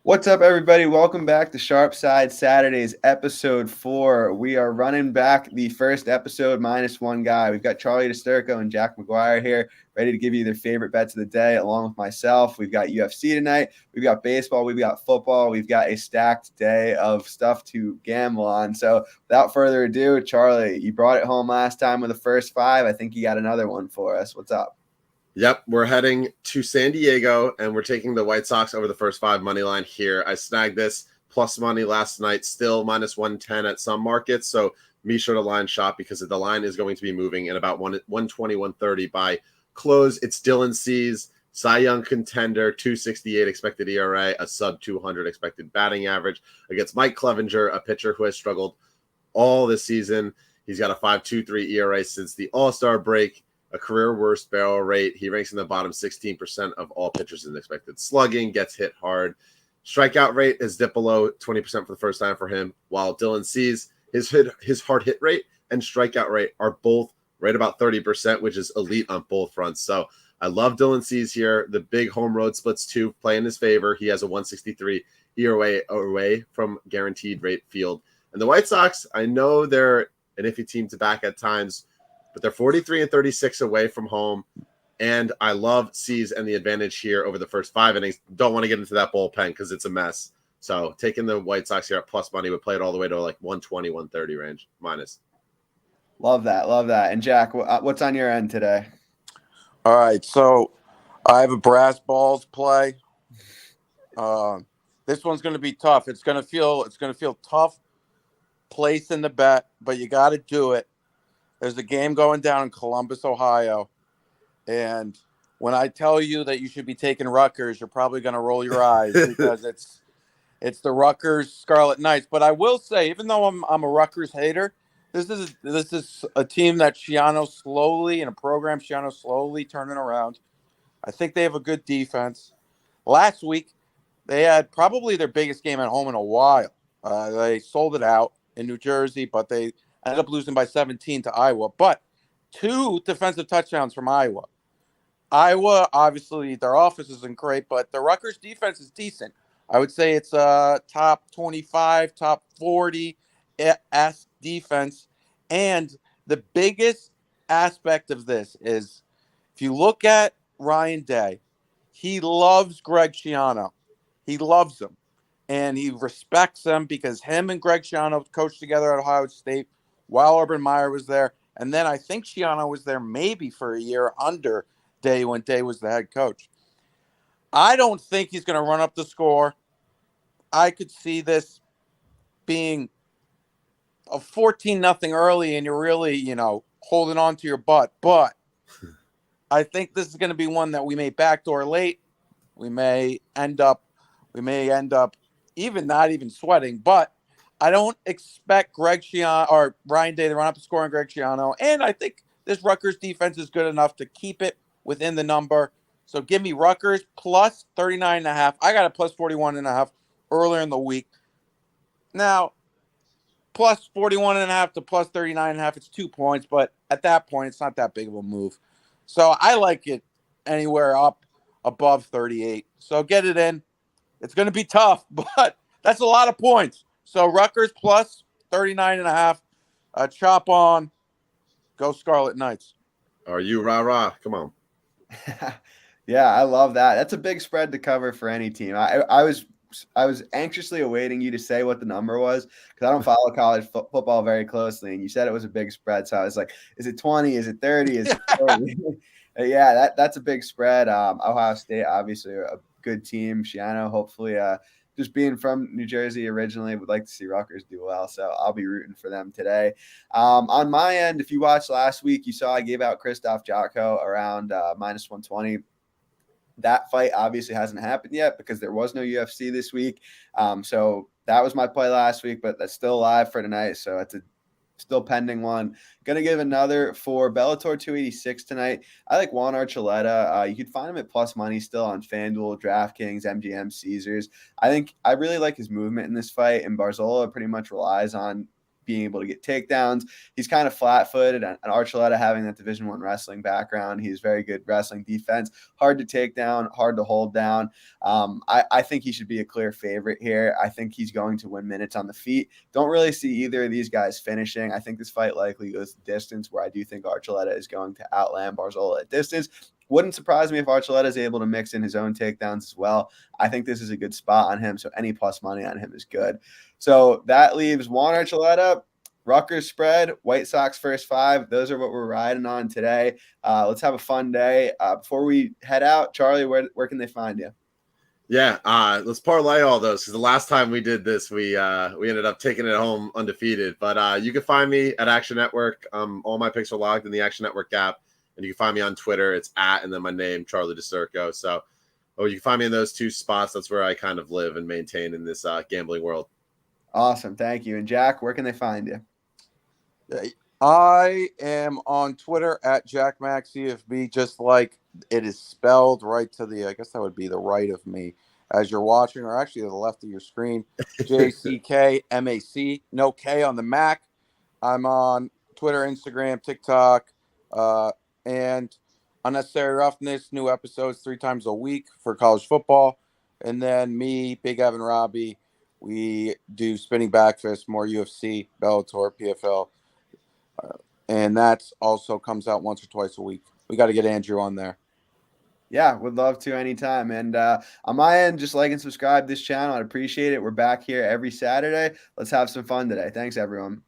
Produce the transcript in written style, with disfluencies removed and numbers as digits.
What's up, everybody? Welcome back to Sharp Side Saturdays, episode 4. We are running back the first episode minus one guy. We've got Charlie Disturco and Jack McGuire here, ready to give you their favorite bets of the day, along with myself. We've got UFC tonight. We've got baseball. We've got football. We've got a stacked day of stuff to gamble on. So without further ado, Charlie, you brought it home last time with the first 5. I think you got another one for us. What's up? Yep, we're heading to San Diego, and we're taking the White Sox over the first 5 money line here. I snagged this plus money last night, still minus 110 at some markets, so be sure to line shop because the line is going to be moving in about 120, 130 by close. It's Dylan Cease, Cy Young contender, 268 expected ERA, a sub 200 expected batting average against Mike Clevenger, a pitcher who has struggled all this season. He's got a 5.23 ERA since the All-Star break. A career worst barrel rate. He ranks in the bottom 16% of all pitchers in expected slugging, gets hit hard. Strikeout rate is dipped below 20% for the first time for him, while Dylan Cease, his hard hit rate and strikeout rate are both right about 30%, which is elite on both fronts. So I love Dylan Cease here. The big home road splits too play in his favor. He has a 163 ERA away from guaranteed rate field. And the White Sox, I know they're an iffy team to back at times, but they're 43 and 36 away from home. And I love Cease and the advantage here over the first 5 innings. Don't want to get into that bullpen because it's a mess. So taking the White Sox here at plus money would play it all the way to like 120, 130 range minus. Love that. Love that. And Jack, what's on your end today? All right. So I have a brass balls play. This one's going to be tough. It's going to feel tough placing the bet, but you got to do it. There's a game going down in Columbus, Ohio, and when I tell you that you should be taking Rutgers, you're probably going to roll your eyes because it's the Rutgers Scarlet Knights. But I will say, even though I'm a Rutgers hater, this is a team that Schiano's slowly turning around. I think they have a good defense. Last week, they had probably their biggest game at home in a while. They sold it out in New Jersey, but they ended up losing by 17 to Iowa, but 2 defensive touchdowns from Iowa. Iowa, obviously, their offense isn't great, but the Rutgers defense is decent. I would say it's a top 25, top 40 S defense. And the biggest aspect of this is if you look at Ryan Day, he loves Greg Schiano. He loves him. And he respects him because him and Greg Schiano coached together at Ohio State while Urban Meyer was there. And then I think Schiano was there maybe for a year under Day when Day was the head coach. I don't think he's going to run up the score. I could see this being a 14-0 early and you're really, holding on to your butt. But I think this is going to be one that we may backdoor late. We may end up even not even sweating, but I don't expect Greg Schiano or Ryan Day to run up the score on Greg Schiano. And I think this Rutgers defense is good enough to keep it within the number. So give me Rutgers plus 39.5. I got a plus 41.5 earlier in the week. Now, plus 41.5 to plus 39.5, it's 2 points. But at that point, it's not that big of a move. So I like it anywhere up above 38. So get it in. It's going to be tough, but that's a lot of points. So Rutgers plus 39.5. Chop on. Go Scarlet Knights. Are you rah-rah? Come on. Yeah, I love that. That's a big spread to cover for any team. I was anxiously awaiting you to say what the number was because I don't follow college football very closely, and you said it was a big spread. So I was like, is it 20? Is it 30? Is it 40? Yeah, that's a big spread. Ohio State, obviously, a good team. Schiano, hopefully, just being from New Jersey originally, would like to see Rutgers do well. So I'll be rooting for them today. On my end, if you watched last week, you saw I gave out Christoph Jotko around minus 120. That fight obviously hasn't happened yet because there was no UFC this week. So that was my play last week, but that's still live for tonight. So it's a still pending one. Going to give another for Bellator 286 tonight. I like Juan Archuleta. You could find him at plus money still on FanDuel, DraftKings, MGM, Caesars. I really like his movement in this fight, and Barzola pretty much relies on being able to get takedowns. He's kind of flat-footed, and Archuleta having that Division I wrestling background, he's very good wrestling defense, hard to take down, hard to hold down. I think he should be a clear favorite here. I think he's going to win minutes on the feet. Don't really see either of these guys finishing. I think this fight likely goes the distance, where I do think Archuleta is going to outland Barzola at distance. Wouldn't surprise me if Archuleta is able to mix in his own takedowns as well. I think this is a good spot on him, so any plus money on him is good. So that leaves Juan Archuleta, Rutgers spread, White Sox first 5. Those are what we're riding on today. Let's have a fun day. Before we head out, Charlie, where can they find you? Yeah, let's parlay all those, because the last time we did this, we ended up taking it home undefeated. But you can find me at Action Network. All my picks are logged in the Action Network app. And you can find me on Twitter. It's @ and then my name, Charlie Disturco. So you can find me in those 2 spots. That's where I kind of live and maintain in this gambling world. Awesome. Thank you. And Jack, where can they find you? I am on Twitter at JackMaxCFB, just like it is spelled right to the, I guess that would be the right of me as you're watching, or actually to the left of your screen. JCKMAC, no K on the Mac. I'm on Twitter, Instagram, TikTok, and Unnecessary Roughness, new episodes 3 times a week for college football. And then me, Big Evan Robbie, we do Spinning Backfist, more UFC, Bellator, PFL. And that also comes out once or twice a week. We got to get Andrew on there. Yeah, would love to anytime. And on my end, just like and subscribe this channel. I'd appreciate it. We're back here every Saturday. Let's have some fun today. Thanks, everyone.